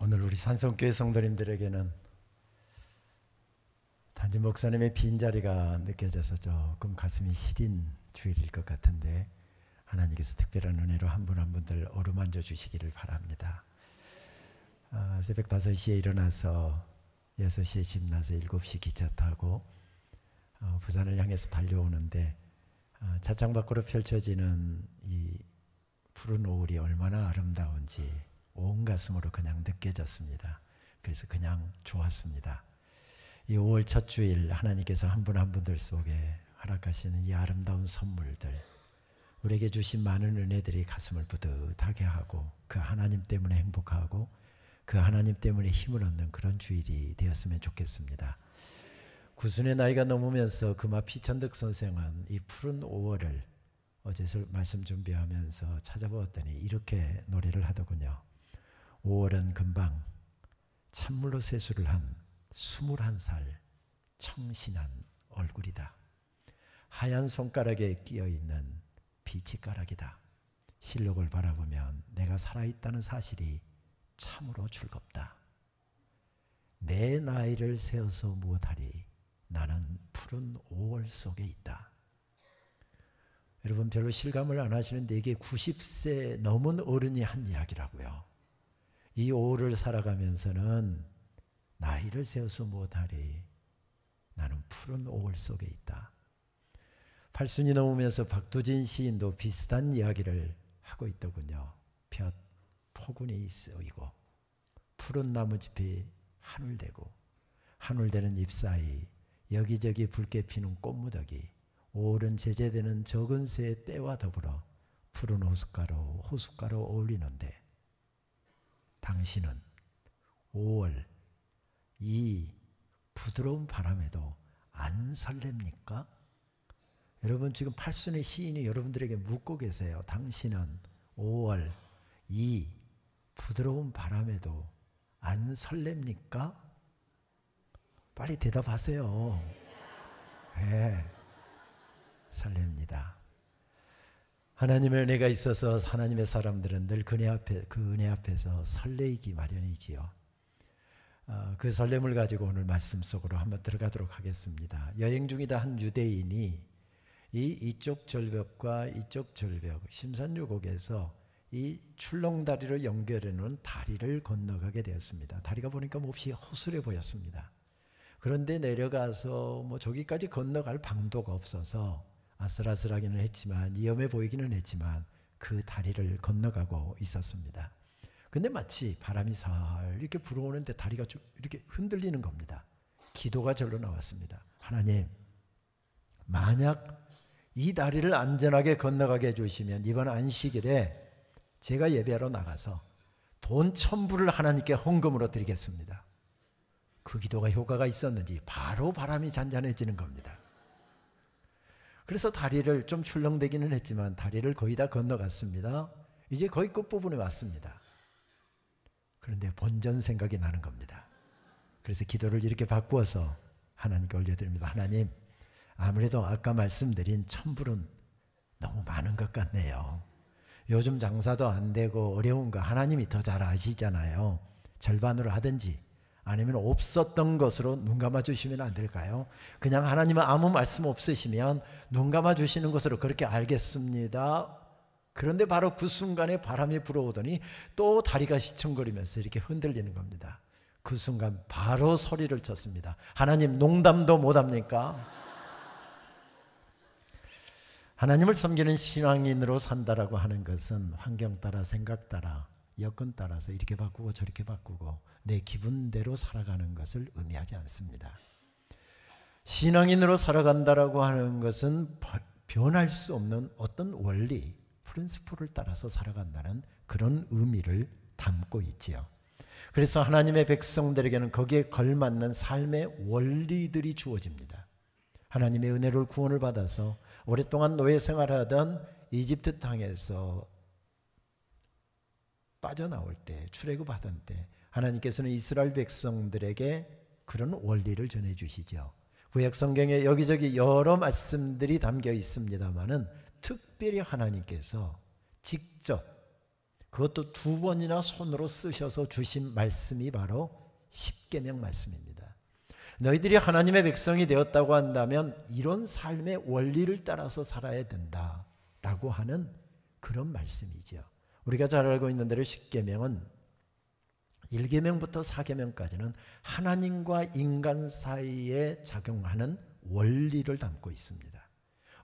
오늘 우리 산성교회 성도님들에게는 단지 목사님의 빈자리가 느껴져서 조금 가슴이 시린 주일일 것 같은데 하나님께서 특별한 은혜로 한 분 한 분들 어루만져 주시기를 바랍니다. 새벽 5시에 일어나서 6시에 집 나서 7시 기차 타고 부산을 향해서 달려오는데 차창 밖으로 펼쳐지는 이 푸른 노을이 얼마나 아름다운지 온 가슴으로 그냥 느껴졌습니다. 그래서 그냥 좋았습니다. 이 5월 첫 주일 하나님께서 한 분 한 분들 속에 허락하시는 이 아름다운 선물들, 우리에게 주신 많은 은혜들이 가슴을 뿌듯하게 하고 그 하나님 때문에 행복하고 그 하나님 때문에 힘을 얻는 그런 주일이 되었으면 좋겠습니다. 구순의 나이가 넘으면서 금화 피천득 선생은 이 푸른 5월을 어제 말씀 준비하면서 찾아보았더니 이렇게 노래를 하더군요. 5월은 금방 찬물로 세수를 한 21살 청신한 얼굴이다. 하얀 손가락에 끼어있는 비치가락이다. 실록을 바라보면 내가 살아있다는 사실이 참으로 즐겁다. 내 나이를 세어서 무엇하리. 나는 푸른 5월 속에 있다. 여러분 별로 실감을 안 하시는데 이게 90세 넘은 어른이 한 이야기라고요. 이 5월을 살아가면서는 나이를 세워서 무엇하리. 나는 푸른 5월 속에 있다. 팔순이 넘으면서 박두진 시인도 비슷한 이야기를 하고 있더군요. 볕 포근히 쓰이고 푸른 나무잎이 하늘대고 하늘대는 잎 사이 여기저기 붉게 피는 꽃무더기 5월은 제재되는 적은 새의 때와 더불어 푸른 호숫가로 어울리는데 당신은 5월 이 부드러운 바람에도 안 설렙니까? 여러분 지금 팔순의 시인이 여러분들에게 묻고 계세요. 당신은 5월 이 부드러운 바람에도 안 설렙니까? 빨리 대답하세요. 네, 설렙니다. 하나님의 은혜가 있어서 하나님의 사람들은 늘 그 은혜 앞에서 설레이기 마련이지요. 그 설렘을 가지고 오늘 말씀 속으로 한번 들어가도록 하겠습니다. 여행 중이다 한 유대인이 이쪽 절벽과 이쪽 절벽 심산유곡에서 이 출렁다리를 연결해놓은 다리를 건너가게 되었습니다. 다리가 보니까 몹시 허술해 보였습니다. 그런데 내려가서 뭐 저기까지 건너갈 방도가 없어서 아슬아슬하기는 했지만 위험해 보이기는 했지만 그 다리를 건너가고 있었습니다. 근데 마치 바람이 살 이렇게 불어오는데 다리가 좀 이렇게 흔들리는 겁니다. 기도가 절로 나왔습니다. 하나님, 만약 이 다리를 안전하게 건너가게 해주시면 이번 안식일에 제가 예배하러 나가서 돈 1000불을 하나님께 헌금으로 드리겠습니다. 그 기도가 효과가 있었는지 바로 바람이 잔잔해지는 겁니다. 그래서 다리를 좀 출렁대기는 했지만 다리를 거의 다 건너갔습니다. 이제 거의 끝부분에 왔습니다. 그런데 본전 생각이 나는 겁니다. 그래서 기도를 이렇게 바꾸어서 하나님께 올려드립니다. 하나님, 아무래도 아까 말씀드린 1000불은 너무 많은 것 같네요. 요즘 장사도 안 되고 어려운 거 하나님이 더 잘 아시잖아요. 절반으로 하든지 아니면 없었던 것으로 눈 감아 주시면 안 될까요? 그냥 하나님은 아무 말씀 없으시면 눈 감아 주시는 것으로 그렇게 알겠습니다. 그런데 바로 그 순간에 바람이 불어오더니 또 다리가 휘청거리면서 이렇게 흔들리는 겁니다. 그 순간 바로 소리를 쳤습니다. 하나님, 농담도 못합니까? 하나님을 섬기는 신앙인으로 산다라고 하는 것은 환경 따라 생각 따라 여건 따라서 이렇게 바꾸고 저렇게 바꾸고 내 기분대로 살아가는 것을 의미하지 않습니다. 신앙인으로 살아간다라고 하는 것은 변할 수 없는 어떤 원리, 프린시플을 따라서 살아간다는 그런 의미를 담고 있지요. 그래서 하나님의 백성들에게는 거기에 걸맞는 삶의 원리들이 주어집니다. 하나님의 은혜를 구원을 받아서 오랫동안 노예 생활하던 이집트 땅에서 빠져나올 때, 출애굽하던 때 하나님께서는 이스라엘 백성들에게 그런 원리를 전해주시죠. 구약 성경에 여기저기 여러 말씀들이 담겨 있습니다마는 특별히 하나님께서 직접 그것도 2번이나 손으로 쓰셔서 주신 말씀이 바로 십계명 말씀입니다. 너희들이 하나님의 백성이 되었다고 한다면 이런 삶의 원리를 따라서 살아야 된다라고 하는 그런 말씀이죠. 우리가 잘 알고 있는 대로 십계명은 1계명부터 4계명까지는 하나님과 인간 사이에 작용하는 원리를 담고 있습니다.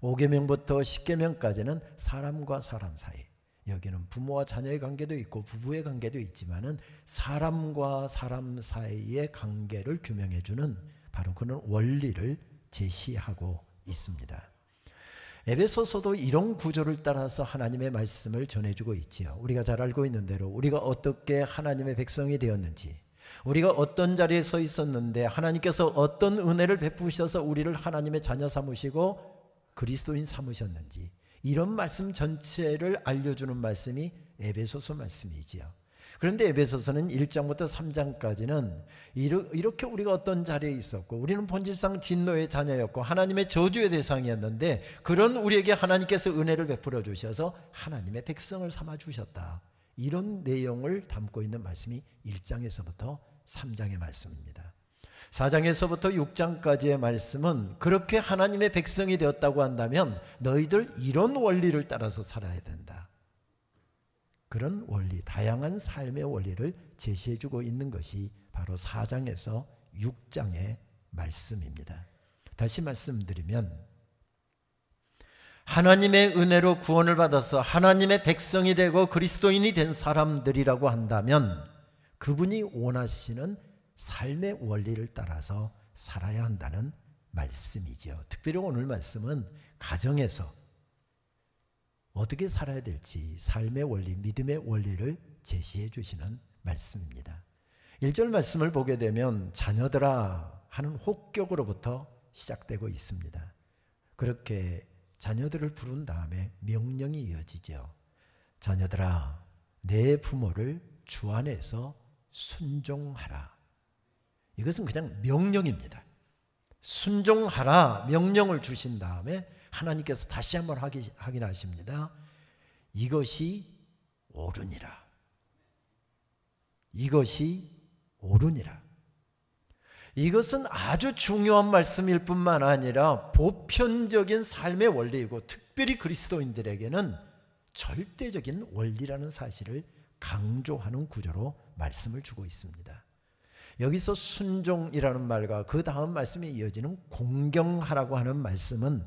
5계명부터 10계명까지는 사람과 사람 사이, 여기는 부모와 자녀의 관계도 있고 부부의 관계도 있지만은 사람과 사람 사이의 관계를 규명해 주는 바로 그런 원리를 제시하고 있습니다. 에베소서도 이런 구조를 따라서 하나님의 말씀을 전해주고 있지요. 우리가 잘 알고 있는 대로 우리가 어떻게 하나님의 백성이 되었는지, 우리가 어떤 자리에 서 있었는데 하나님께서 어떤 은혜를 베푸셔서 우리를 하나님의 자녀 삼으시고 그리스도인 삼으셨는지, 이런 말씀 전체를 알려주는 말씀이 에베소서 말씀이지요. 그런데 에베소서는 1장부터 3장까지는 이렇게 우리가 어떤 자리에 있었고 우리는 본질상 진노의 자녀였고 하나님의 저주의 대상이었는데 그런 우리에게 하나님께서 은혜를 베풀어 주셔서 하나님의 백성을 삼아 주셨다, 이런 내용을 담고 있는 말씀이 1장에서부터 3장의 말씀입니다. 4장에서부터 6장까지의 말씀은 그렇게 하나님의 백성이 되었다고 한다면 너희들 이런 원리를 따라서 살아야 된다, 그런 원리, 다양한 삶의 원리를 제시해주고 있는 것이 바로 4장에서 6장의 말씀입니다. 다시 말씀드리면 하나님의 은혜로 구원을 받아서 하나님의 백성이 되고 그리스도인이 된 사람들이라고 한다면 그분이 원하시는 삶의 원리를 따라서 살아야 한다는 말씀이죠. 특별히 오늘 말씀은 가정에서 어떻게 살아야 될지 삶의 원리, 믿음의 원리를 제시해 주시는 말씀입니다. 1절 말씀을 보게 되면 자녀들아 하는 혹격으로부터 시작되고 있습니다. 그렇게 자녀들을 부른 다음에 명령이 이어지죠. 자녀들아 내 부모를 주 안에서 순종하라. 이것은 그냥 명령입니다. 순종하라 명령을 주신 다음에 하나님께서 다시 한번 확인하십니다. 이것이 옳으니라. 이것이 옳으니라. 이것은 아주 중요한 말씀일 뿐만 아니라 보편적인 삶의 원리이고 특별히 그리스도인들에게는 절대적인 원리라는 사실을 강조하는 구조로 말씀을 주고 있습니다. 여기서 순종이라는 말과 그 다음 말씀에 이어지는 공경하라고 하는 말씀은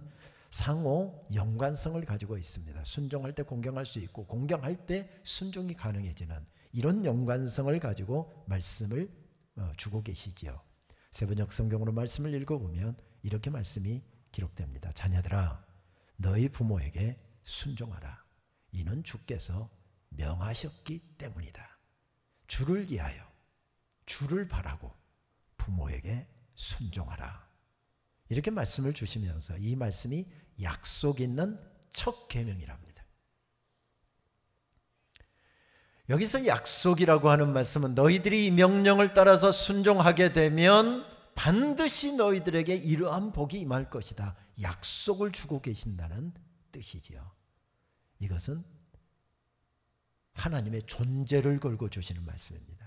상호 연관성을 가지고 있습니다. 순종할 때 공경할 수 있고 공경할 때 순종이 가능해지는 이런 연관성을 가지고 말씀을 주고 계시지요. 세번역 성경으로 말씀을 읽어보면 이렇게 말씀이 기록됩니다. 자녀들아 너희 부모에게 순종하라. 이는 주께서 명하셨기 때문이다. 주를 위하여 주를 바라고 부모에게 순종하라. 이렇게 말씀을 주시면서 이 말씀이 약속 있는 첫 계명이랍니다. 여기서 약속이라고 하는 말씀은 너희들이 이 명령을 따라서 순종하게 되면 반드시 너희들에게 이러한 복이 임할 것이다, 약속을 주고 계신다는 뜻이지요. 이것은 하나님의 존재를 걸고 주시는 말씀입니다.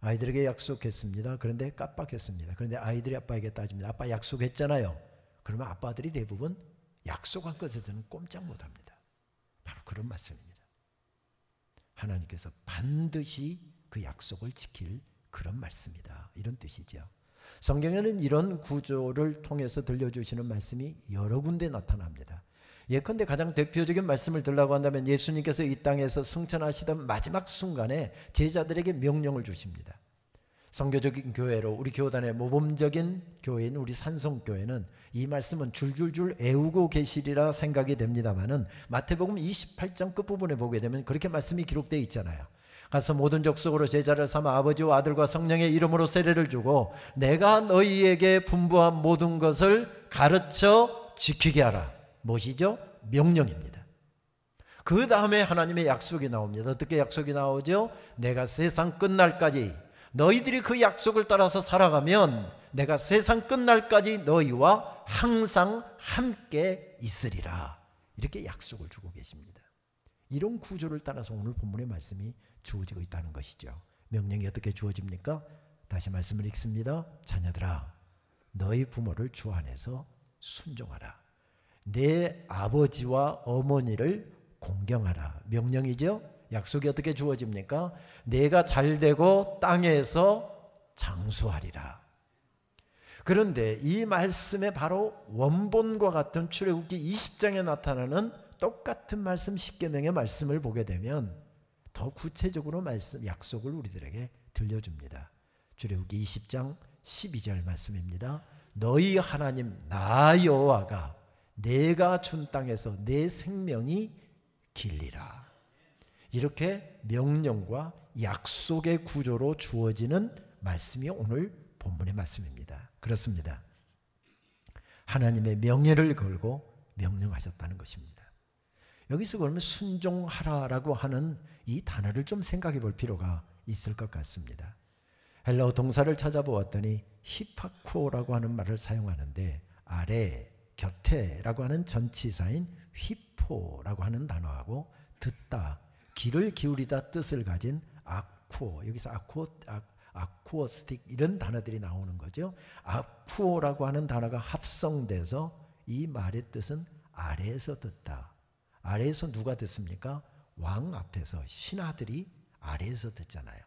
아이들에게 약속했습니다. 그런데 깜빡했습니다. 그런데 아이들이 아빠에게 따집니다. 아빠 약속했잖아요. 그러면 아빠들이 대부분 약속한 것에서는 꼼짝 못합니다. 바로 그런 말씀입니다. 하나님께서 반드시 그 약속을 지킬 그런 말씀이다, 이런 뜻이죠. 성경에는 이런 구조를 통해서 들려주시는 말씀이 여러 군데 나타납니다. 예컨대 가장 대표적인 말씀을 들라고 한다면 예수님께서 이 땅에서 승천하시던 마지막 순간에 제자들에게 명령을 주십니다. 선교적인 교회로 우리 교단의 모범적인 교회인 우리 산성교회는 이 말씀은 줄줄줄 애우고 계시리라 생각이 됩니다마는 마태복음 28장 끝부분에 보게 되면 그렇게 말씀이 기록되어 있잖아요. 가서 모든 족속으로 제자를 삼아 아버지와 아들과 성령의 이름으로 세례를 주고 내가 너희에게 분부한 모든 것을 가르쳐 지키게 하라. 무엇이죠? 명령입니다. 그 다음에 하나님의 약속이 나옵니다. 어떻게 약속이 나오죠? 내가 세상 끝날까지 너희들이 그 약속을 따라서 살아가면 내가 세상 끝날까지 너희와 항상 함께 있으리라. 이렇게 약속을 주고 계십니다. 이런 구조를 따라서 오늘 본문의 말씀이 주어지고 있다는 것이죠. 명령이 어떻게 주어집니까? 다시 말씀을 읽습니다. 자녀들아, 너희 부모를 주 안에서 순종하라. 내 아버지와 어머니를 공경하라. 명령이죠. 약속이 어떻게 주어집니까? 내가 잘되고 땅에서 장수하리라. 그런데 이 말씀의 바로 원본과 같은 출애굽기 20장에 나타나는 똑같은 말씀, 십계명의 말씀을 보게 되면 더 구체적으로 약속을 우리들에게 들려줍니다. 출애굽기 20장 12절 말씀입니다. 너희 하나님 나 여호와가 내가 준 땅에서 내 생명이 길리라. 이렇게 명령과 약속의 구조로 주어지는 말씀이 오늘 본문의 말씀입니다. 그렇습니다. 하나님의 명예를 걸고 명령하셨다는 것입니다. 여기서 그러면 순종하라라고 하는 이 단어를 좀 생각해 볼 필요가 있을 것 같습니다. 헬라어 동사를 찾아보았더니 히파쿠오라고 하는 말을 사용하는데 아래, 곁에라고 하는 전치사인 휘포라고 하는 단어하고 듣다, 귀를 기울이다 뜻을 가진 아쿠오, 여기서 아쿠어스틱 이런 단어들이 나오는 거죠. 아쿠오라고 하는 단어가 합성돼서 이 말의 뜻은 아래에서 듣다. 아래에서 누가 듣습니까? 왕 앞에서 신하들이 아래에서 듣잖아요.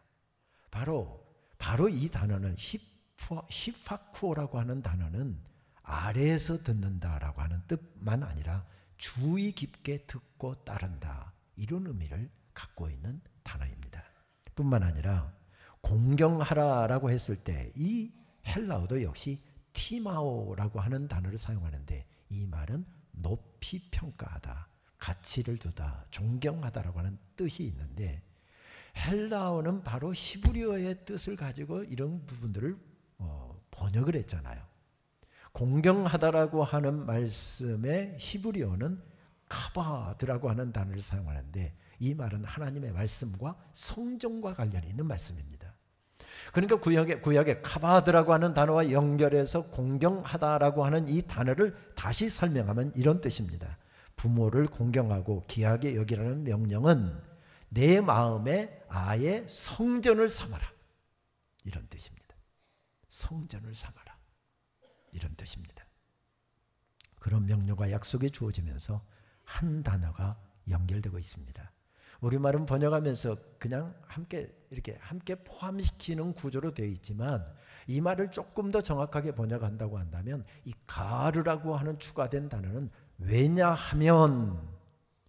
바로 이 단어는 히파쿠오라고 하는 단어는 아래에서 듣는다라고 하는 뜻만 아니라 주의 깊게 듣고 따른다, 이런 의미를 갖고 있는 단어입니다. 뿐만 아니라 공경하라라고 했을 때 이 헬라어도 역시 티마오라고 하는 단어를 사용하는데 이 말은 높이 평가하다, 가치를 두다, 존경하다라고 하는 뜻이 있는데 헬라어는 바로 히브리어의 뜻을 가지고 이런 부분들을 번역을 했잖아요. 공경하다라고 하는 말씀의 히브리어는 카바드라고 하는 단어를 사용하는데 이 말은 하나님의 말씀과 성정과 관련이 있는 말씀입니다. 그러니까 구약의 카바드라고 하는 단어와 연결해서 공경하다라고 하는 이 단어를 다시 설명하면 이런 뜻입니다. 부모를 공경하고 귀하게 여기라는 명령은 내 마음에 아예 성전을 삼아라, 이런 뜻입니다. 성전을 삼아라, 이런 뜻입니다. 그런 명령과 약속이 주어지면서 한 단어가 연결되고 있습니다. 우리말은 번역하면서 그냥 함께 포함시키는 구조로 되어 있지만 이 말을 조금 더 정확하게 번역한다고 한다면 이 가르라고 하는 추가된 단어는 왜냐하면,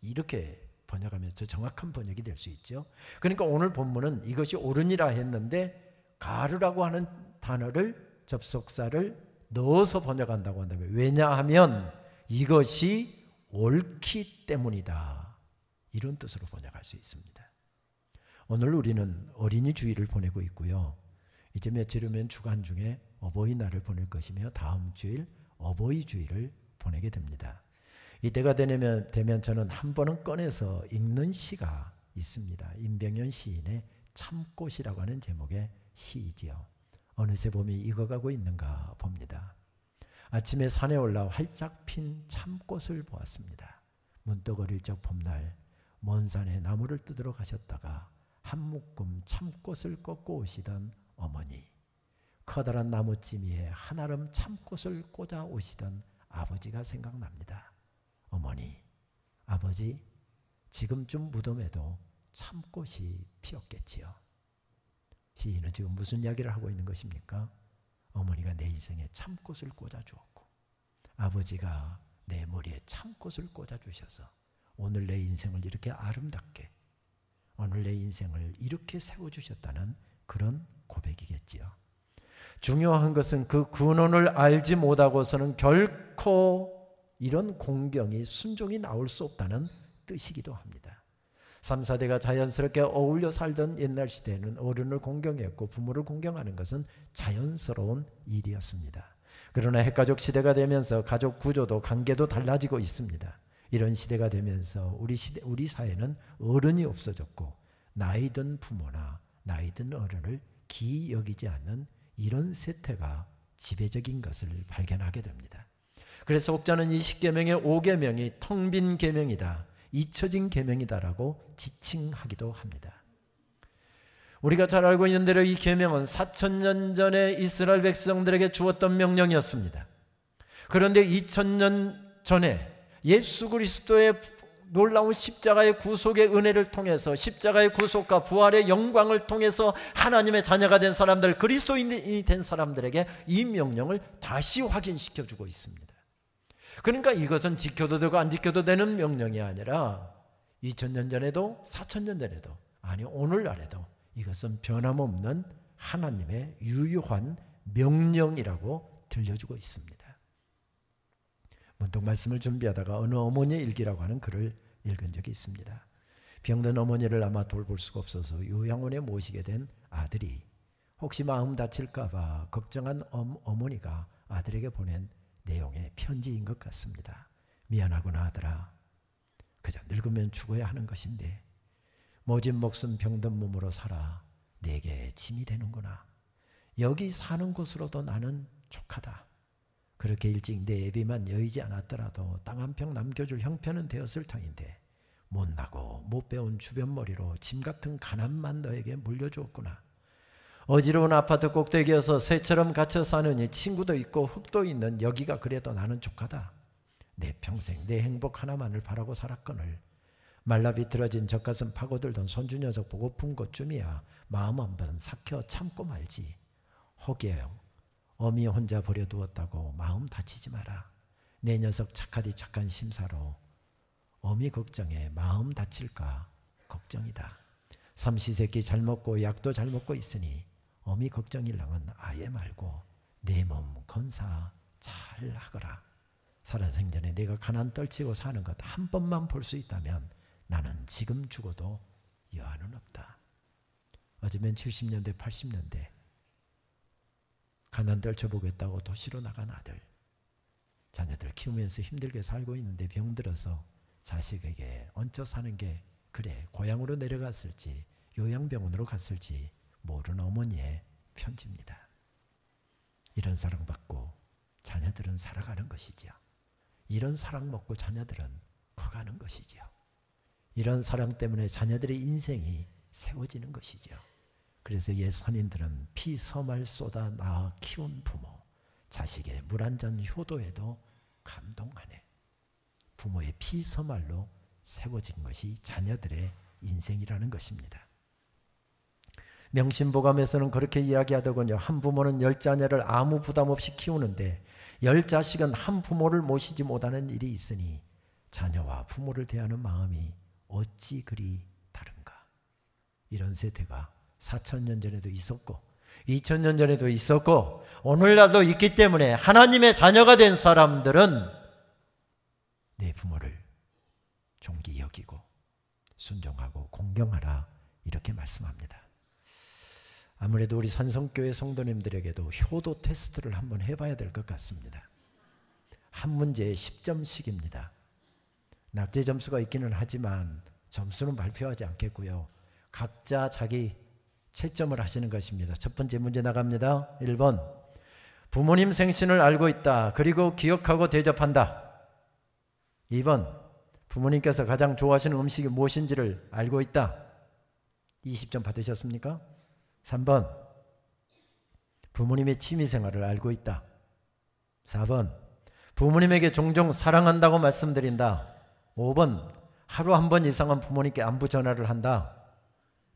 이렇게 번역하면서 정확한 번역이 될 수 있죠. 그러니까 오늘 본문은 이것이 옳으니라 했는데 가르라고 하는 단어를, 접속사를 넣어서 번역한다고 한다면 왜냐하면 이것이 옳기 때문이다, 이런 뜻으로 번역할 수 있습니다. 오늘 우리는 어린이 주일을 보내고 있고요. 이제 며칠 후면 주간 중에 어버이날을 보낼 것이며 다음 주일 어버이 주일을 보내게 됩니다. 이때가 되면 저는 한 번은 꺼내서 읽는 시가 있습니다. 임병현 시인의 참꽃이라고 하는 제목의 시이지요. 어느새 봄이 익어가고 있는가 봅니다. 아침에 산에 올라 활짝 핀 참꽃을 보았습니다. 문득 어릴 적 봄날 먼 산에 나무를 뜯으러 가셨다가 한 묶음 참꽃을 꺾고 오시던 어머니, 커다란 나무찜이에 한아름 참꽃을 꽂아 오시던 아버지가 생각납니다. 어머니, 아버지, 지금쯤 무덤에도 참꽃이 피었겠지요. 시인은 지금 무슨 이야기를 하고 있는 것입니까? 어머니가 내 인생에 참꽃을 꽂아주었고 아버지가 내 머리에 참꽃을 꽂아주셔서 오늘 내 인생을 이렇게 아름답게, 오늘 내 인생을 이렇게 세워주셨다는 그런 고백이겠지요. 중요한 것은 그 근원을 알지 못하고서는 결코 이런 공경이, 순종이 나올 수 없다는 뜻이기도 합니다. 3, 4대가 자연스럽게 어울려 살던 옛날 시대에는 어른을 공경했고 부모를 공경하는 것은 자연스러운 일이었습니다. 그러나 핵가족 시대가 되면서 가족 구조도 관계도 달라지고 있습니다. 이런 시대가 되면서 우리 사회는 어른이 없어졌고 나이 든 부모나 나이 든 어른을 기이 여기지 않는 이런 세태가 지배적인 것을 발견하게 됩니다. 그래서 혹자는 이 10계명의 5계명이 텅 빈 계명이다, 잊혀진 계명이다라고 지칭하기도 합니다. 우리가 잘 알고 있는 대로 이 계명은 4000년 전에 이스라엘 백성들에게 주었던 명령이었습니다. 그런데 2000년 전에 예수 그리스도의 놀라운 십자가의 구속의 은혜를 통해서, 십자가의 구속과 부활의 영광을 통해서 하나님의 자녀가 된 사람들, 그리스도인이 된 사람들에게 이 명령을 다시 확인시켜주고 있습니다. 그러니까 이것은 지켜도 되고 안 지켜도 되는 명령이 아니라 2000년 전에도 4000년 전에도, 아니 오늘날에도 이것은 변함없는 하나님의 유효한 명령이라고 들려주고 있습니다. 문득 말씀을 준비하다가 어느 어머니의 일기라고 하는 글을 읽은 적이 있습니다. 병든 어머니를 아마 돌볼 수가 없어서 요양원에 모시게 된 아들이 혹시 마음 다칠까 봐 걱정한 어머니가 아들에게 보낸 내용의 편지인 것 같습니다. 미안하구나 아들아. 그저 늙으면 죽어야 하는 것인데 모진 목숨 병든 몸으로 살아 내게 짐이 되는구나. 여기 사는 곳으로도 나는 족하다. 그렇게 일찍 내 애비만 여의지 않았더라도 땅 한 평 남겨줄 형편은 되었을 터인데 못나고 못 배운 주변머리로 짐 같은 가난만 너에게 물려주었구나. 어지러운 아파트 꼭대기에서 새처럼 갇혀 사느니 친구도 있고 흙도 있는 여기가 그래도 나는 족하다. 내 평생 내 행복 하나만을 바라고 살았거늘 말라 비틀어진 젖가슴 파고들던 손주 녀석 보고픈 것쯤이야 마음 한번 삭혀 참고 말지. 혹여 어미 혼자 버려두었다고 마음 다치지 마라. 내 녀석 착하디 착한 심사로 어미 걱정에 마음 다칠까 걱정이다. 삼시세끼 잘 먹고 약도 잘 먹고 있으니 어미 걱정일랑은 아예 말고 내 몸 건사 잘 하거라. 살아생전에 내가 가난 떨치고 사는 것 한 번만 볼 수 있다면 나는 지금 죽어도 여한은 없다. 어쩌면 70년대 80년대 가난 떨쳐보겠다고 도시로 나간 아들, 자녀들 키우면서 힘들게 살고 있는데 병들어서 자식에게 얹혀 사는 게 그래 고향으로 내려갔을지 요양병원으로 갔을지 모르는 어머니의 편지입니다. 이런 사랑받고 자녀들은 살아가는 것이지요. 이런 사랑 먹고 자녀들은 커가는 것이지요. 이런 사랑 때문에 자녀들의 인생이 세워지는 것이지요. 그래서 옛 선인들은 피 서말 쏟아 낳아 키운 부모, 자식의 물 한 잔 효도에도 감동하네. 부모의 피 서말로 세워진 것이 자녀들의 인생이라는 것입니다. 명심보감에서는 그렇게 이야기하더군요. 한 부모는 10자녀를 아무 부담 없이 키우는데 10자식은 한 부모를 모시지 못하는 일이 있으니 자녀와 부모를 대하는 마음이 어찌 그리 다른가. 이런 세태가 4000년 전에도 있었고 2000년 전에도 있었고 오늘날도 있기 때문에 하나님의 자녀가 된 사람들은 내 부모를 존귀 여기고 순종하고 공경하라 이렇게 말씀합니다. 아무래도 우리 산성교회 성도님들에게도 효도 테스트를 한번 해봐야 될 것 같습니다. 한 문제에 10점씩입니다. 낙제 점수가 있기는 하지만 점수는 발표하지 않겠고요. 각자 자기 채점을 하시는 것입니다. 첫 번째 문제 나갑니다. 1번 부모님 생신을 알고 있다. 그리고 기억하고 대접한다. 2번 부모님께서 가장 좋아하시는 음식이 무엇인지를 알고 있다. 20점 받으셨습니까? 3번 부모님의 취미생활을 알고 있다. 4번 부모님에게 종종 사랑한다고 말씀드린다. 5번 하루 한 번 이상은 부모님께 안부 전화를 한다.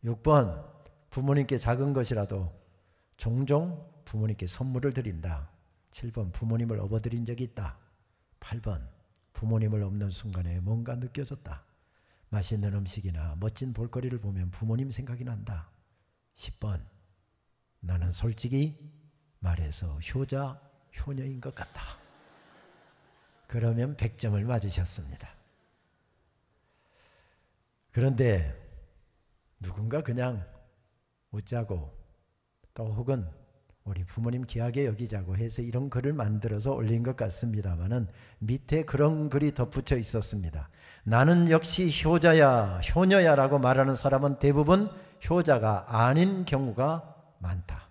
6번 부모님께 작은 것이라도 종종 부모님께 선물을 드린다. 7번 부모님을 업어드린 적이 있다. 8번 부모님을 없는 순간에 뭔가 느껴졌다. 맛있는 음식이나 멋진 볼거리를 보면 부모님 생각이 난다. 10번 나는 솔직히 말해서 효자, 효녀인 것 같다. 그러면 100점을 맞으셨습니다. 그런데 누군가 그냥 웃자고 또 혹은 우리 부모님 귀하게 여기자고 해서 이런 글을 만들어서 올린 것 같습니다만은 밑에 그런 글이 덧붙여 있었습니다. 나는 역시 효자야, 효녀야 라고 말하는 사람은 대부분 효자가 아닌 경우가 많다.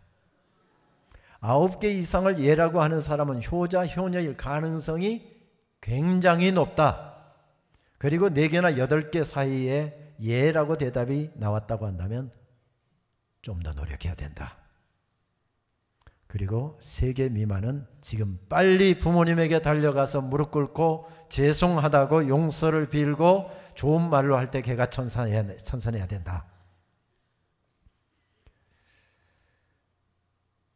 9개 이상을 예라고 하는 사람은 효자, 효녀일 가능성이 굉장히 높다. 그리고 4개나 8개 사이에 예라고 대답이 나왔다고 한다면 좀 더 노력해야 된다. 그리고 3개 미만은 지금 빨리 부모님에게 달려가서 무릎 꿇고 죄송하다고 용서를 빌고 좋은 말로 할 때 걔가 천선해야 된다.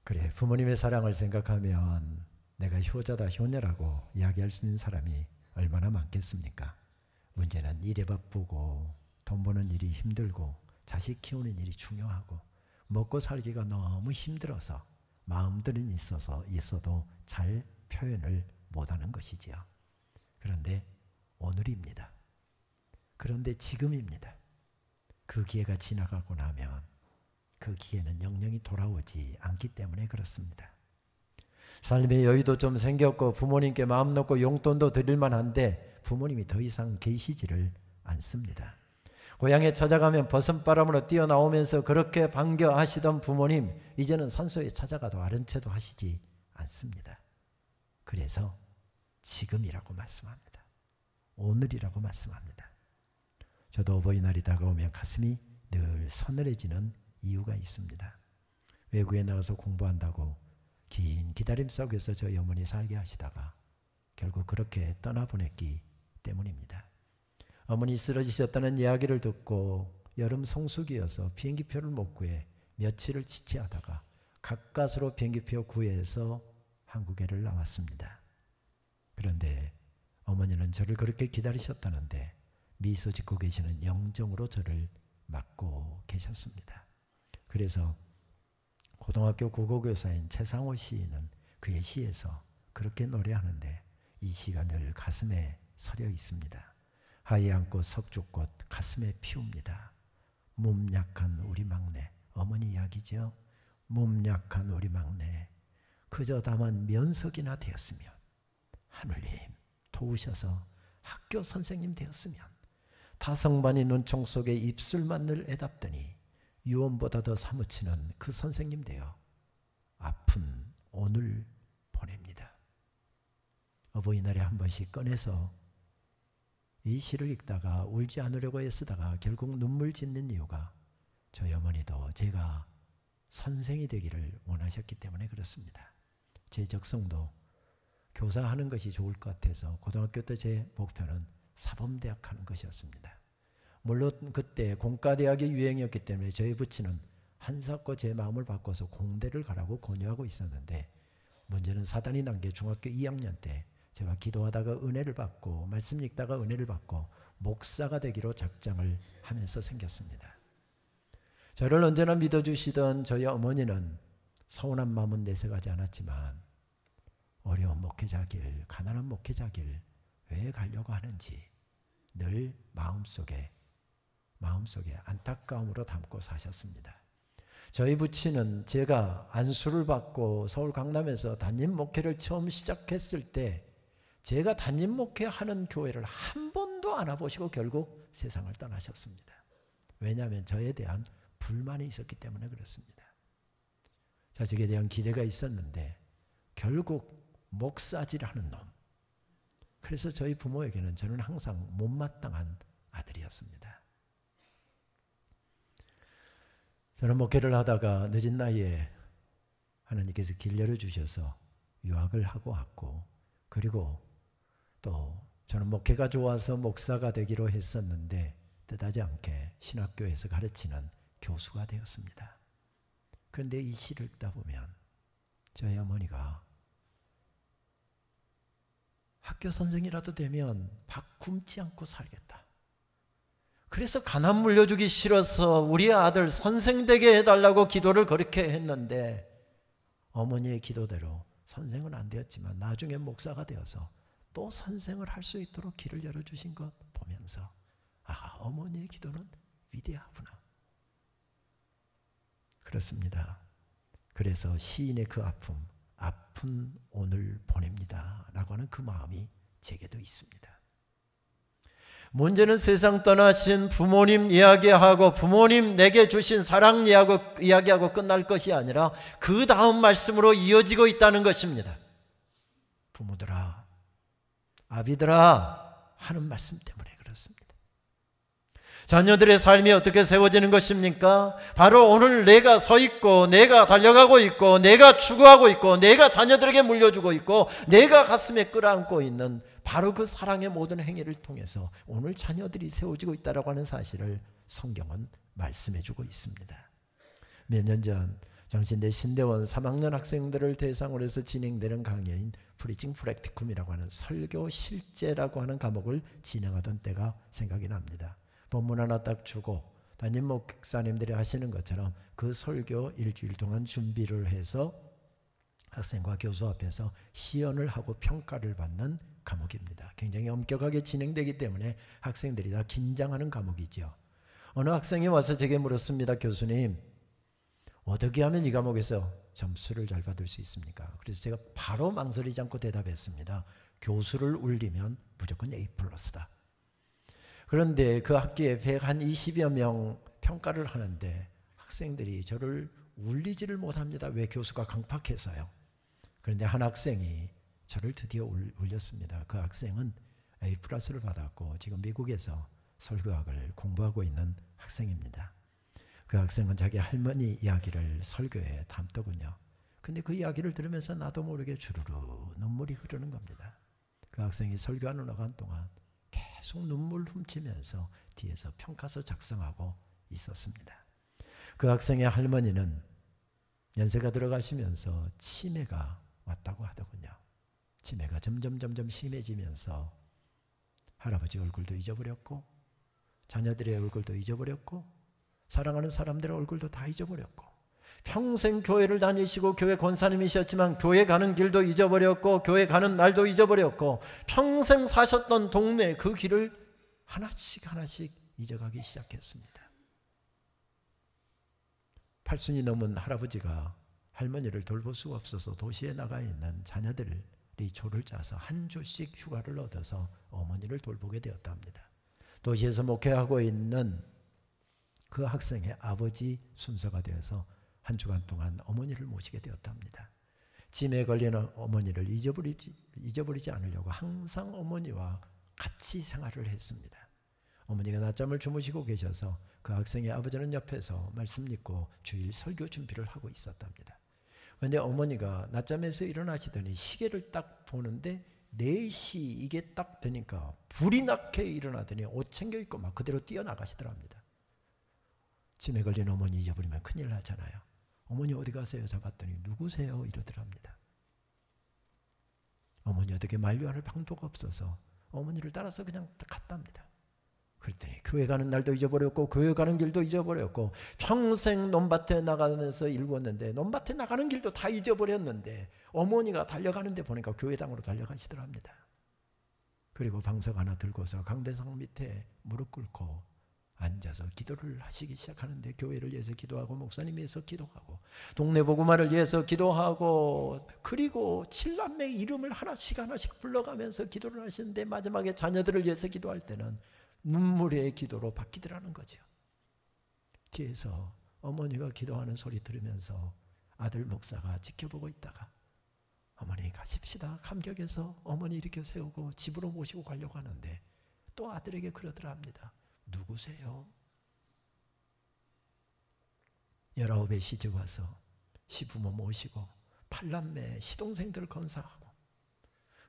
그래, 부모님의 사랑을 생각하면 내가 효자다, 효녀라고 이야기할 수 있는 사람이 얼마나 많겠습니까? 문제는 일에 바쁘고 돈 버는 일이 힘들고 자식 키우는 일이 중요하고 먹고 살기가 너무 힘들어서 마음들은 있어도 잘 표현을 못하는 것이지요. 그런데 오늘입니다. 그런데 지금입니다. 그 기회가 지나가고 나면 그 기회는 영영이 돌아오지 않기 때문에 그렇습니다. 삶의 여유도 좀 생겼고 부모님께 마음 놓고 용돈도 드릴 만한데 부모님이 더 이상 계시지를 않습니다. 고향에 찾아가면 버선바람으로 뛰어나오면서 그렇게 반겨하시던 부모님, 이제는 산소에 찾아가도 아른 채도 하시지 않습니다. 그래서 지금이라고 말씀합니다. 오늘이라고 말씀합니다. 저도 어버이날이 다가오면 가슴이 늘 서늘해지는 이유가 있습니다. 외국에 나가서 공부한다고 긴 기다림 속에서 저희 어머니 살게 하시다가 결국 그렇게 떠나보냈기 때문입니다. 어머니 쓰러지셨다는 이야기를 듣고 여름 성수기여서 비행기표를 못 구해 며칠을 지체하다가 가까스로 비행기표 구해서 한국에를 나왔습니다. 그런데 어머니는 저를 그렇게 기다리셨다는데 미소 짓고 계시는 영정으로 저를 맞고 계셨습니다. 그래서 고등학교 국어교사인 최상호 시인은 그의 시에서 그렇게 노래하는데 이 시가 늘 가슴에 서려 있습니다. 하얀 꽃 석주꽃 가슴에 피웁니다. 몸 약한 우리 막내, 어머니 이야기죠. 몸 약한 우리 막내, 그저 다만 면석이나 되었으면, 하늘님 도우셔서 학교 선생님 되었으면, 타성반이 눈총 속에 입술만 늘 애답더니 유언보다 더 사무치는 그 선생님 되어 아픈 오늘 보냅니다. 어버이날에 한 번씩 꺼내서 이 시를 읽다가 울지 않으려고 애쓰다가 결국 눈물 짓는 이유가 저희 어머니도 제가 선생이 되기를 원하셨기 때문에 그렇습니다. 제 적성도 교사하는 것이 좋을 것 같아서 고등학교 때 제 목표는 사범대학 가는 것이었습니다. 물론 그때 공과대학이 유행이었기 때문에 저희 부친은 한사코 제 마음을 바꿔서 공대를 가라고 권유하고 있었는데 문제는 사단이 난 게 중학교 2학년 때 제가 기도하다가 은혜를 받고 말씀 읽다가 은혜를 받고 목사가 되기로 작정을 하면서 생겼습니다. 저를 언제나 믿어주시던 저희 어머니는 서운한 마음은 내색하지 않았지만 어려운 목회자길, 가난한 목회자길 왜 가려고 하는지 늘 마음속에 안타까움으로 담고 사셨습니다. 저희 부친은 제가 안수를 받고 서울 강남에서 담임 목회를 처음 시작했을 때 제가 담임 목회하는 교회를 한 번도 안 와보시고 결국 세상을 떠나셨습니다. 왜냐하면 저에 대한 불만이 있었기 때문에 그렇습니다. 자식에 대한 기대가 있었는데 결국 목사질하는 놈. 그래서 저희 부모에게는 저는 항상 못마땅한 아들이었습니다. 저는 목회를 하다가 늦은 나이에 하나님께서 길 열어주셔서 유학을 하고 왔고 그리고 또 저는 목회가 좋아서 목사가 되기로 했었는데 뜻하지 않게 신학교에서 가르치는 교수가 되었습니다. 그런데 이 시를 읽다 보면 저희 어머니가 학교 선생이라도 되면 밥 굶지 않고 살겠다. 그래서 가난 물려주기 싫어서 우리 아들 선생 되게 해달라고 기도를 그렇게 했는데 어머니의 기도대로 선생은 안 되었지만 나중에 목사가 되어서 또 선생을 할 수 있도록 길을 열어주신 것 보면서 어머니의 기도는 위대하구나. 그렇습니다. 그래서 시인의 그 아픈 오늘 보냅니다 라고 하는 그 마음이 제게도 있습니다. 문제는 세상 떠나신 부모님 이야기하고 부모님 내게 주신 사랑 이야기하고 끝날 것이 아니라 그 다음 말씀으로 이어지고 있다는 것입니다. 부모들아, 아비들아 하는 말씀 때문에 그렇습니다. 자녀들의 삶이 어떻게 세워지는 것입니까? 바로 오늘 내가 서 있고, 내가 달려가고 있고, 내가 추구하고 있고, 내가 자녀들에게 물려주고 있고, 내가 가슴에 끌어안고 있는 바로 그 사랑의 모든 행위를 통해서 오늘 자녀들이 세워지고 있다고 하는 사실을 성경은 말씀해주고 있습니다. 몇 년 전 장신대 신대원 3학년 학생들을 대상으로 해서 진행되는 강의인 프리칭 프랙티쿰이라고 하는 설교 실제라고 하는 과목을 진행하던 때가 생각이 납니다. 본문 하나 딱 주고 담임 목사님들이 하시는 것처럼 그 설교 일주일 동안 준비를 해서 학생과 교수 앞에서 시연을 하고 평가를 받는 과목입니다. 굉장히 엄격하게 진행되기 때문에 학생들이 다 긴장하는 과목이죠. 어느 학생이 와서 제게 물었습니다. 교수님, 어떻게 하면 이 과목에서 점수를 잘 받을 수 있습니까? 그래서 제가 바로 망설이지 않고 대답했습니다. 교수를 울리면 무조건 A+다. 그런데 그 학기에 120여 명 평가를 하는데 학생들이 저를 울리지를 못합니다. 왜? 교수가 강팍해서요. 그런데 한 학생이 저를 드디어 울렸습니다. 그 학생은 A+를 받았고 지금 미국에서 설교학을 공부하고 있는 학생입니다. 그 학생은 자기 할머니 이야기를 설교에 담더군요. 근데 그 이야기를 들으면서 나도 모르게 주르르 눈물이 흐르는 겁니다. 그 학생이 설교하는 시간 동안 계속 눈물 훔치면서 뒤에서 평가서 작성하고 있었습니다. 그 학생의 할머니는 연세가 들어가시면서 치매가 왔다고 하더군요. 치매가 점점 심해지면서 할아버지 얼굴도 잊어버렸고 자녀들의 얼굴도 잊어버렸고 사랑하는 사람들의 얼굴도 다 잊어버렸고 평생 교회를 다니시고 교회 권사님이셨지만 교회 가는 길도 잊어버렸고 교회 가는 날도 잊어버렸고 평생 사셨던 동네 그 길을 하나씩 잊어가기 시작했습니다. 80이 넘은 할아버지가 할머니를 돌볼 수가 없어서 도시에 나가 있는 자녀들이 조를 짜서 한 주씩 휴가를 얻어서 어머니를 돌보게 되었답니다. 도시에서 목회하고 있는 그 학생의 아버지 순서가 되어서 한 주간 동안 어머니를 모시게 되었답니다. 치매에 걸리는 어머니를 잊어버리지 않으려고 항상 어머니와 같이 생활을 했습니다. 어머니가 낮잠을 주무시고 계셔서 그 학생의 아버지는 옆에서 말씀 읽고 주일 설교 준비를 하고 있었답니다. 그런데 어머니가 낮잠에서 일어나시더니 시계를 딱 보는데 4시 이게 딱 되니까 불이 나게 일어나더니 옷 챙겨 입고 막 그대로 뛰어나가시더랍니다. 치매 걸린 어머니 잊어버리면 큰일 나잖아요. 어머니 어디 가세요? 잡았더니 누구세요? 이러더랍니다. 어머니 어떻게 만류할 방도가 없어서 어머니를 따라서 그냥 갔답니다. 그랬더니 교회 가는 날도 잊어버렸고 교회 가는 길도 잊어버렸고 평생 논밭에 나가면서 일구었는데 논밭에 나가는 길도 다 잊어버렸는데 어머니가 달려가는데 보니까 교회당으로 달려가시더랍니다. 그리고 방석 하나 들고서 강대상 밑에 무릎 꿇고 앉아서 기도를 하시기 시작하는데 교회를 위해서 기도하고 목사님 위해서 기도하고 동네 복음화를 위해서 기도하고 그리고 7남매 이름을 하나씩 불러가면서 기도를 하시는데 마지막에 자녀들을 위해서 기도할 때는 눈물의 기도로 바뀌더라는 거죠. 뒤에서 어머니가 기도하는 소리 들으면서 아들 목사가 지켜보고 있다가 어머니 가십시다 감격해서 어머니 이렇게 세우고 집으로 모시고 가려고 하는데 또 아들에게 그러더랍니다. 누구세요? 19에 시집 와서 시부모 모시고 8남매 시동생들 건사하고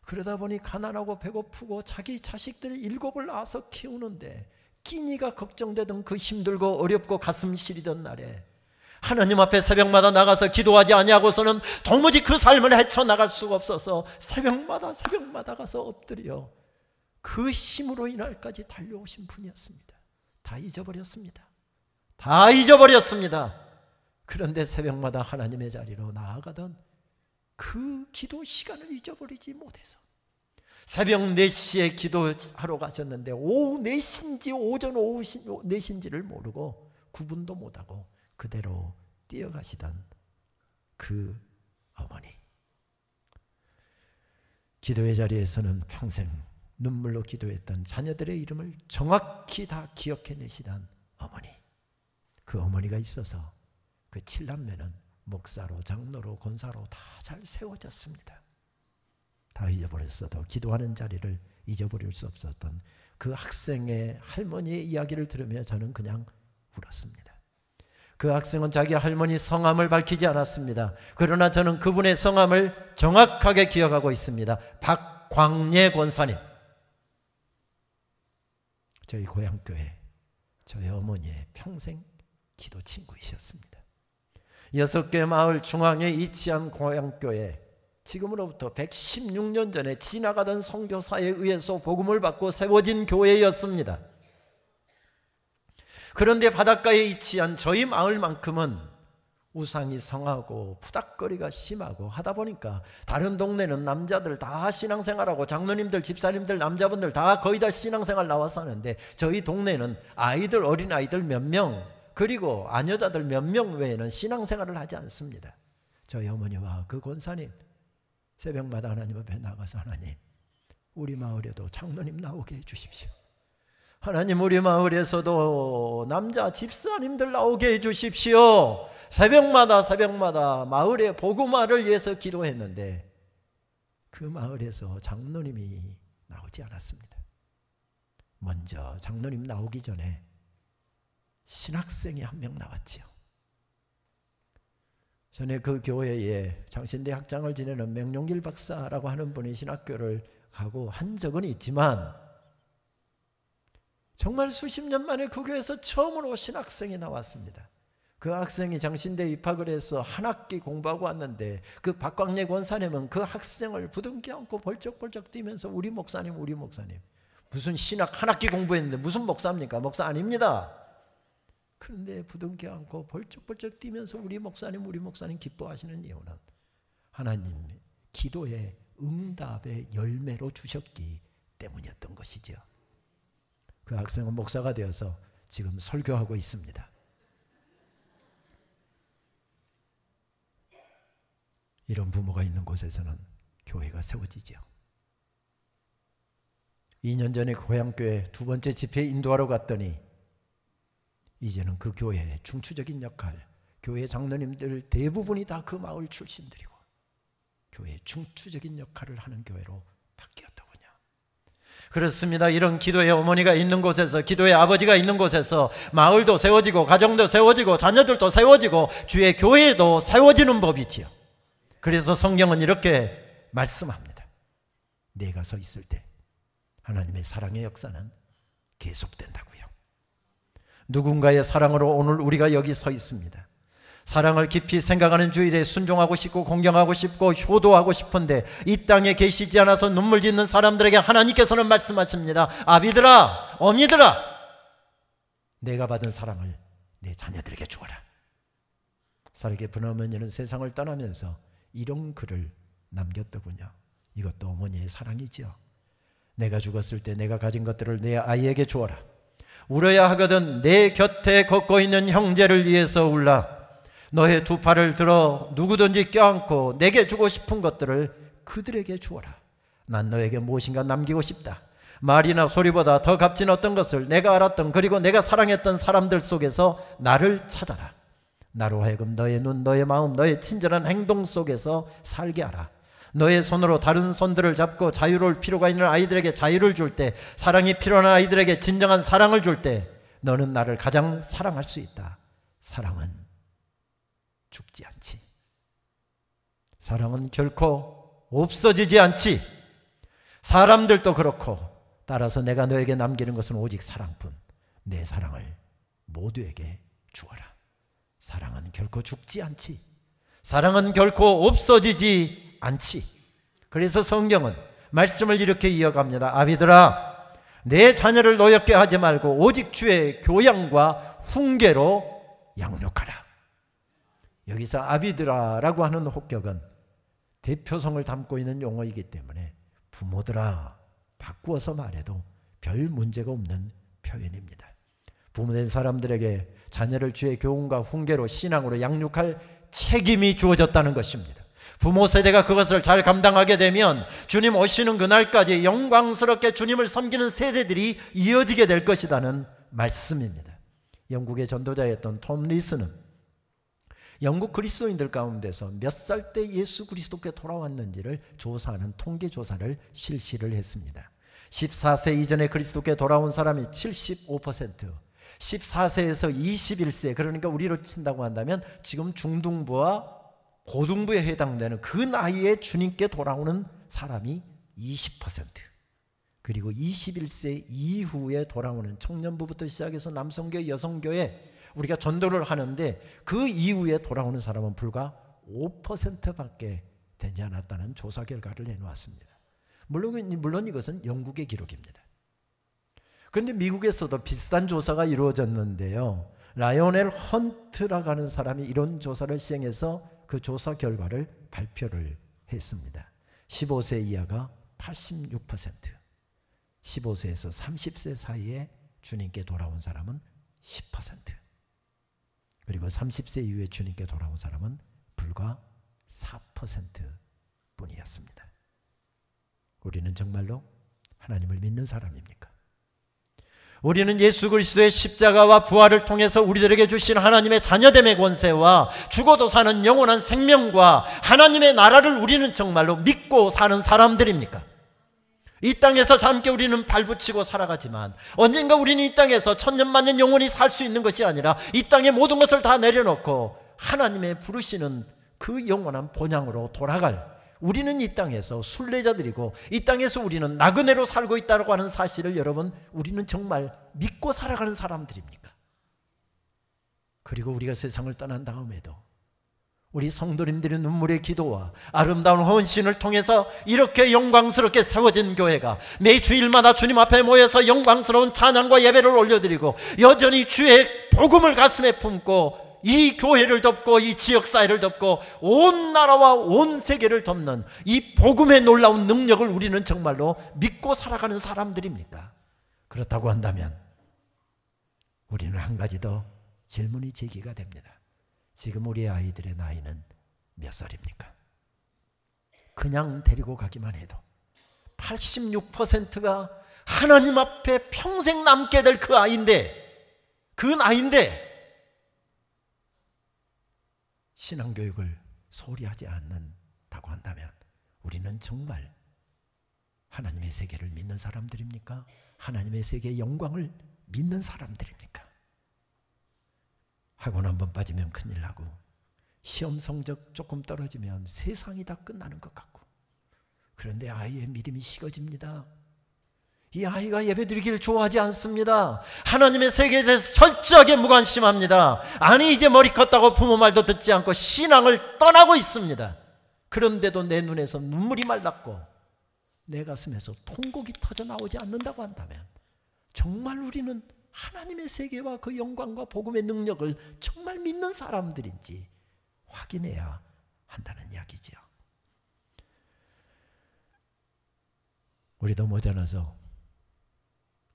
그러다 보니 가난하고 배고프고 자기 자식들이 7을 낳아서 키우는데 끼니가 걱정되던 그 힘들고 어렵고 가슴 시리던 날에 하나님 앞에 새벽마다 나가서 기도하지 아니하고서는 도무지 그 삶을 헤쳐나갈 수가 없어서 새벽마다 가서 엎드려 그 힘으로 이날까지 달려오신 분이었습니다. 다 잊어버렸습니다. 다 잊어버렸습니다. 그런데 새벽마다 하나님의 자리로 나아가던 그 기도 시간을 잊어버리지 못해서 새벽 4시에 기도하러 가셨는데 오후 4시인지 오전 오후 4시인지를 모르고 구분도 못하고 그대로 뛰어가시던 그 어머니. 기도의 자리에서는 평생 눈물로 기도했던 자녀들의 이름을 정확히 다 기억해내시던 어머니. 그 어머니가 있어서 그 7남매는 목사로 장로로 권사로 다 잘 세워졌습니다. 다 잊어버렸어도 기도하는 자리를 잊어버릴 수 없었던 그 학생의 할머니의 이야기를 들으며 저는 그냥 울었습니다. 그 학생은 자기 할머니 성함을 밝히지 않았습니다. 그러나 저는 그분의 성함을 정확하게 기억하고 있습니다. 박광예 권사님. 저희 고향교회, 저희 어머니의 평생 기도 친구이셨습니다. 6개 마을 중앙에 위치한 고향교회, 지금으로부터 116년 전에 지나가던 선교사에 의해서 복음을 받고 세워진 교회였습니다. 그런데 바닷가에 위치한 저희 마을만큼은 우상이 성하고 푸닥거리가 심하고 하다 보니까 다른 동네는 남자들 다 신앙생활하고 장로님들, 집사님들, 남자분들 다 거의 다 신앙생활 나와서 하는데 저희 동네는 아이들, 어린아이들 몇 명, 그리고 아녀자들 몇 명 외에는 신앙생활을 하지 않습니다. 저희 어머니와 그 권사님 새벽마다 하나님 앞에 나가서 하나님, 우리 마을에도 장로님 나오게 해주십시오. 하나님, 우리 마을에서도 남자 집사님들 나오게 해주십시오. 새벽마다 마을의 복음화를 위해서 기도했는데 그 마을에서 장로님이 나오지 않았습니다. 먼저 장로님 나오기 전에 신학생이 한 명 나왔지요. 전에 그 교회에 장신대 학장을 지내는 맹용길 박사라고 하는 분이 신학교를 가고 한 적은 있지만 정말 수십 년 만에 그 교회에서 처음으로 신학생이 나왔습니다. 그 학생이 장신대에 입학을 해서 한 학기 공부하고 왔는데 그 박광예 권사님은 그 학생을 부둥켜 안고 벌쩍벌쩍 뛰면서 우리 목사님, 우리 목사님. 무슨 신학 한 학기 공부했는데 무슨 목사입니까? 목사 아닙니다. 그런데 부둥켜 안고 벌쩍벌쩍 뛰면서 우리 목사님, 우리 목사님 기뻐하시는 이유는 하나님 기도의 응답의 열매로 주셨기 때문이었던 것이죠. 그 학생은 목사가 되어서 지금 설교하고 있습니다. 이런 부모가 있는 곳에서는 교회가 세워지죠. 2년 전에 고향교회 두 번째 집회 인도하러 갔더니 이제는 그 교회의 중추적인 역할, 교회 장로님들 대부분이 다 그 마을 출신들이고 교회의 중추적인 역할을 하는 교회로 바뀌었더군요. 그렇습니다. 이런 기도의 어머니가 있는 곳에서, 기도의 아버지가 있는 곳에서 마을도 세워지고 가정도 세워지고 자녀들도 세워지고 주의 교회도 세워지는 법이지요. 그래서 성경은 이렇게 말씀합니다. 내가 서 있을 때 하나님의 사랑의 역사는 계속된다고요. 누군가의 사랑으로 오늘 우리가 여기 서 있습니다. 사랑을 깊이 생각하는 주일에 순종하고 싶고 공경하고 싶고 효도하고 싶은데 이 땅에 계시지 않아서 눈물 짓는 사람들에게 하나님께서는 말씀하십니다. 아비들아, 어미들아, 내가 받은 사랑을 내 자녀들에게 주어라. 사르게 분어머니는 세상을 떠나면서 이런 글을 남겼더군요. 이것도 어머니의 사랑이지요. 내가 죽었을 때 내가 가진 것들을 내 아이에게 주어라. 울어야 하거든 내 곁에 걷고 있는 형제를 위해서 울라. 너의 두 팔을 들어 누구든지 껴안고 내게 주고 싶은 것들을 그들에게 주어라. 난 너에게 무엇인가 남기고 싶다. 말이나 소리보다 더 값진 어떤 것을 내가 알았던 그리고 내가 사랑했던 사람들 속에서 나를 찾아라. 나로 하여금 너의 눈, 너의 마음, 너의 친절한 행동 속에서 살게 하라. 너의 손으로 다른 손들을 잡고 자유로울 필요가 있는 아이들에게 자유를 줄 때, 사랑이 필요한 아이들에게 진정한 사랑을 줄 때 너는 나를 가장 사랑할 수 있다. 사랑은 죽지 않지. 사랑은 결코 없어지지 않지. 사람들도 그렇고, 따라서 내가 너에게 남기는 것은 오직 사랑뿐. 내 사랑을 모두에게 주어라. 사랑은 결코 죽지 않지. 사랑은 결코 없어지지 않지. 그래서 성경은 말씀을 이렇게 이어갑니다. 아비들아, 내 자녀를 노엽게 하지 말고 오직 주의 교양과 훈계로 양육하라. 여기서 아비들아라고 하는 혹격은 대표성을 담고 있는 용어이기 때문에 부모들아 바꾸어서 말해도 별 문제가 없는 표현입니다. 부모된 사람들에게 자녀를 주의 교훈과 훈계로 신앙으로 양육할 책임이 주어졌다는 것입니다. 부모 세대가 그것을 잘 감당하게 되면 주님 오시는 그날까지 영광스럽게 주님을 섬기는 세대들이 이어지게 될 것이라는 말씀입니다. 영국의 전도자였던 톰 리스는 영국 그리스도인들 가운데서 몇 살 때 예수 그리스도께 돌아왔는지를 조사하는 통계 조사를 실시를 했습니다. 14세 이전에 그리스도께 돌아온 사람이 75%, 14세에서 21세, 그러니까 우리로 친다고 한다면 지금 중등부와 고등부에 해당되는 그 나이에 주님께 돌아오는 사람이 20%, 그리고 21세 이후에 돌아오는 청년부부터 시작해서 남성교회, 여성교회 우리가 전도를 하는데 그 이후에 돌아오는 사람은 불과 5%밖에 되지 않았다는 조사 결과를 내놓았습니다. 물론 이것은 영국의 기록입니다. 그런데 미국에서도 비슷한 조사가 이루어졌는데요. 라이오넬 헌트라고 하는 사람이 이런 조사를 시행해서 그 조사 결과를 발표를 했습니다. 15세 이하가 86%, 15세에서 30세 사이에 주님께 돌아온 사람은 10%, 그리고 30세 이후에 주님께 돌아온 사람은 불과 4% 뿐이었습니다. 우리는 정말로 하나님을 믿는 사람입니까? 우리는 예수 그리스도의 십자가와 부활을 통해서 우리들에게 주신 하나님의 자녀됨의 권세와 죽어도 사는 영원한 생명과 하나님의 나라를 우리는 정말로 믿고 사는 사람들입니까? 이 땅에서 함께 우리는 발붙이고 살아가지만 언젠가 우리는 이 땅에서 천년만년 영원히 살 수 있는 것이 아니라 이 땅의 모든 것을 다 내려놓고 하나님의 부르시는 그 영원한 본향으로 돌아갈, 우리는 이 땅에서 순례자들이고 이 땅에서 우리는 나그네로 살고 있다고 하는 사실을 여러분, 우리는 정말 믿고 살아가는 사람들입니까? 그리고 우리가 세상을 떠난 다음에도 우리 성도님들의 눈물의 기도와 아름다운 헌신을 통해서 이렇게 영광스럽게 세워진 교회가 매 주일마다 주님 앞에 모여서 영광스러운 찬양과 예배를 올려드리고 여전히 주의 복음을 가슴에 품고 이 교회를 덮고 이 지역사회를 덮고 온 나라와 온 세계를 덮는 이 복음의 놀라운 능력을 우리는 정말로 믿고 살아가는 사람들입니까? 그렇다고 한다면 우리는 한 가지 더 질문이 제기가 됩니다. 지금 우리 아이들의 나이는 몇 살입니까? 그냥 데리고 가기만 해도 86%가 하나님 앞에 평생 남게 될 그 아이인데, 그 나이인데 신앙교육을 소홀히 하지 않는다고 한다면 우리는 정말 하나님의 세계를 믿는 사람들입니까? 하나님의 세계의 영광을 믿는 사람들입니까? 학원 한번 빠지면 큰일 나고 시험 성적 조금 떨어지면 세상이 다 끝나는 것 같고, 그런데 아이의 믿음이 식어집니다. 이 아이가 예배드리기를 좋아하지 않습니다. 하나님의 세계에 대해서 철저하게 무관심합니다. 아니 이제 머리 컸다고 부모 말도 듣지 않고 신앙을 떠나고 있습니다. 그런데도 내 눈에서 눈물이 말랐고 내 가슴에서 통곡이 터져 나오지 않는다고 한다면 정말 우리는 하나님의 세계와 그 영광과 복음의 능력을 정말 믿는 사람들인지 확인해야 한다는 이야기죠. 우리도 모자라서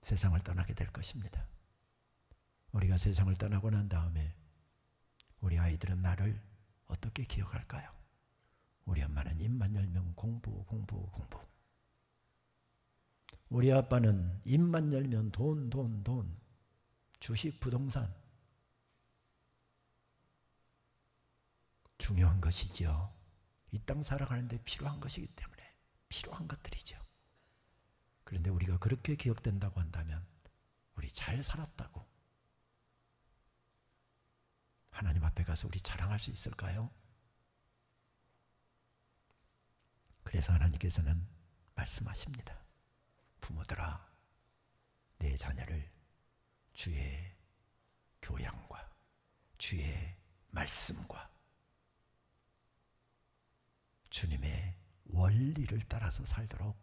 세상을 떠나게 될 것입니다. 우리가 세상을 떠나고 난 다음에 우리 아이들은 나를 어떻게 기억할까요? 우리 엄마는 입만 열면 공부. 우리 아빠는 입만 열면 돈. 주식, 부동산. 중요한 것이죠. 이 땅 살아가는데 필요한 것이기 때문에 필요한 것들이죠. 그런데 우리가 그렇게 기억된다고 한다면 우리 잘 살았다고 하나님 앞에 가서 우리 자랑할 수 있을까요? 그래서 하나님께서는 말씀하십니다. 부모들아, 내 자녀를 주의 교양과 주의 말씀과 주님의 원리를 따라서 살도록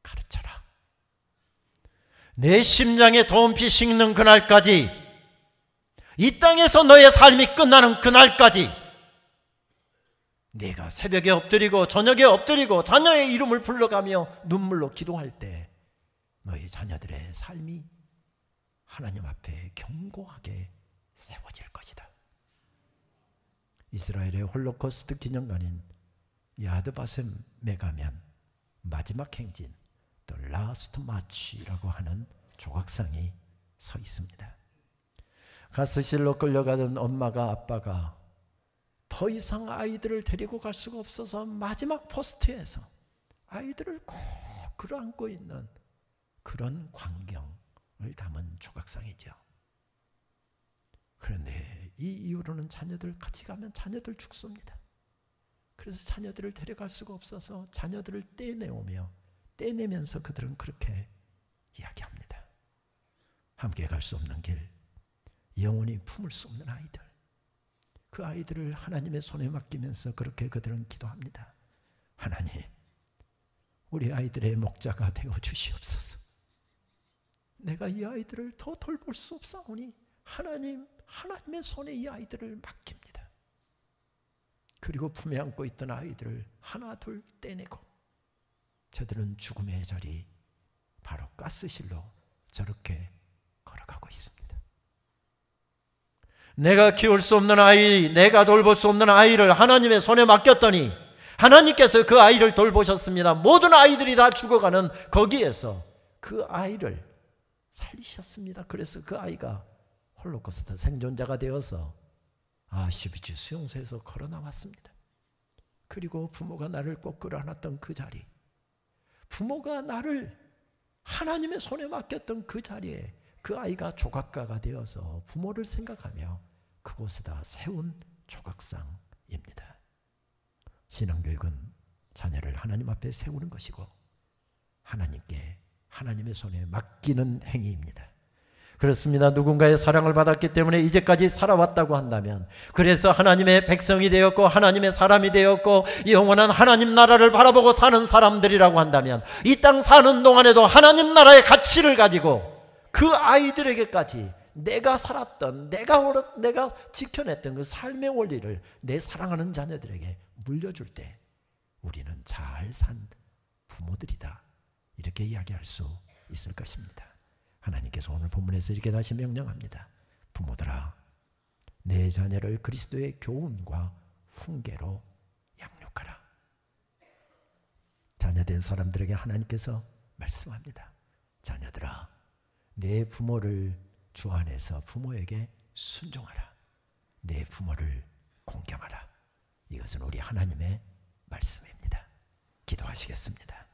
가르쳐라. 내 심장에 더운피 식는 그날까지, 이 땅에서 너의 삶이 끝나는 그날까지 내가 새벽에 엎드리고 저녁에 엎드리고 자녀의 이름을 불러가며 눈물로 기도할 때 너희 자녀들의 삶이 하나님 앞에 견고하게 세워질 것이다. 이스라엘의 홀로코스트 기념관인 야드바셈에 가면 마지막 행진, The Last March라고 하는 조각상이 서 있습니다. 가스실로 끌려가던 엄마가 아빠가 더 이상 아이들을 데리고 갈 수가 없어서 마지막 포스트에서 아이들을 꼭 끌어안고 있는 그런 광경을 담은 조각상이죠. 그런데 이 이후로는 자녀들 같이 가면 자녀들 죽습니다. 그래서 자녀들을 데려갈 수가 없어서 자녀들을 떼내면서 그들은 그렇게 이야기합니다. 함께 갈 수 없는 길, 영원히 품을 수 없는 아이들, 그 아이들을 하나님의 손에 맡기면서 그렇게 그들은 기도합니다. 하나님, 우리 아이들의 목자가 되어 주시옵소서. 내가 이 아이들을 더 돌볼 수 없사오니 하나님의 손에 이 아이들을 맡깁니다. 그리고 품에 안고 있던 아이들을 하나 둘 떼내고 저들은 죽음의 자리, 바로 가스실로 저렇게 걸어가고 있습니다. 내가 키울 수 없는 아이, 내가 돌볼 수 없는 아이를 하나님의 손에 맡겼더니 하나님께서 그 아이를 돌보셨습니다. 모든 아이들이 다 죽어가는 거기에서 그 아이를 살리셨습니다. 그래서 그 아이가 홀로코스트 생존자가 되어서 아슈비츠 수용소에서 걸어 나왔습니다. 그리고 부모가 나를 꼭 끌어안았던 그 자리, 부모가 나를 하나님의 손에 맡겼던 그 자리에 그 아이가 조각가가 되어서 부모를 생각하며 그곳에다 세운 조각상입니다. 신앙교육은 자녀를 하나님 앞에 세우는 것이고 하나님께 하나님의 손에 맡기는 행위입니다. 그렇습니다. 누군가의 사랑을 받았기 때문에 이제까지 살아왔다고 한다면, 그래서 하나님의 백성이 되었고 하나님의 사람이 되었고 영원한 하나님 나라를 바라보고 사는 사람들이라고 한다면, 이 땅 사는 동안에도 하나님 나라의 가치를 가지고 그 아이들에게까지 내가 살았던, 내가 지켜냈던 그 삶의 원리를 내 사랑하는 자녀들에게 물려줄 때 우리는 잘 산 부모들이다, 이렇게 이야기할 수 있을 것입니다. 하나님께서 오늘 본문에서 이렇게 다시 명령합니다. 부모들아, 내 자녀를 그리스도의 교훈과 훈계로 양육하라. 자녀된 사람들에게 하나님께서 말씀합니다. 자녀들아, 내 부모를 주 안에서 부모에게 순종하라. 내 부모를 공경하라. 이것은 우리 하나님의 말씀입니다. 기도하시겠습니다.